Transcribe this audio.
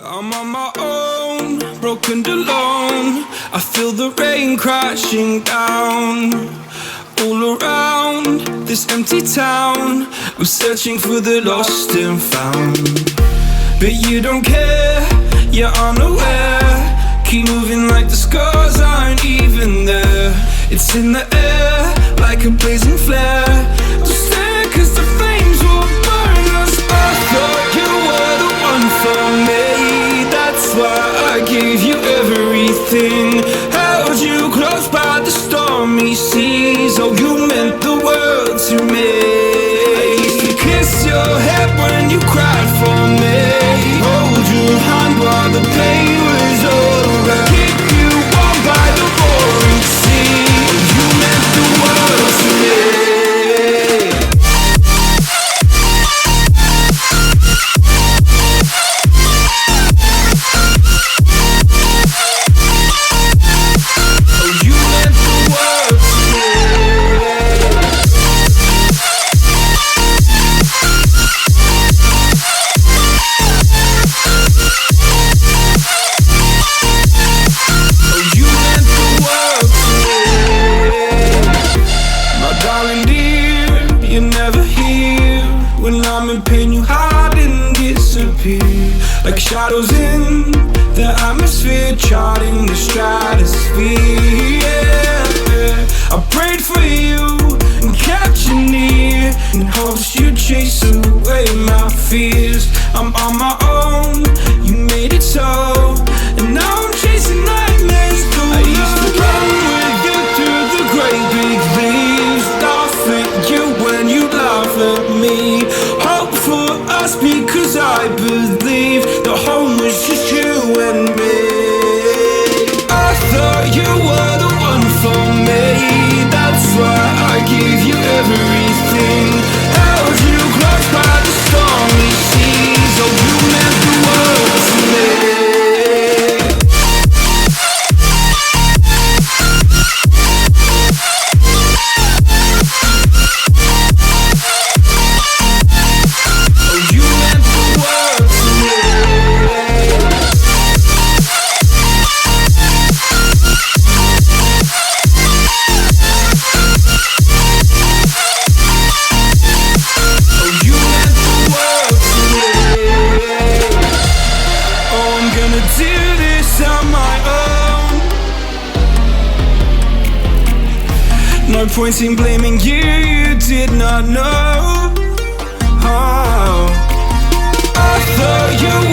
I'm on my own, broken and alone. I feel the rain crashing down all around this empty town. I'm searching for the lost and found, but you don't care, you're unaware. Keep moving like the scars aren't even there. It's in the air like a blazing flare. Don't stare cause the flames will burn us. I thought you were the one for me, that's why I gave you everything. Held you close by the stormy seas. Oh, you meant the world to me. I used to kiss your head when you cried for me, hold your hand while the pain was over, keep you warm by the roaring sea. You meant the world to me. Like shadows in the atmosphere, charting the stratosphere. Yeah. I prayed for you and kept you near in hopes you'd chase away my fears. I'm on my own, you made it so, and now I'm chasing nightmares through. I used to run with you through the great big leaves, laugh at you when you laugh at me. Hope for us because I believe the home was just you and me. I thought you were the one for me, that's why I gave you everything. Held you close by the stormy seas. Oh, you meant the world to me. No point in blaming you, you did not know. Oh, I thought you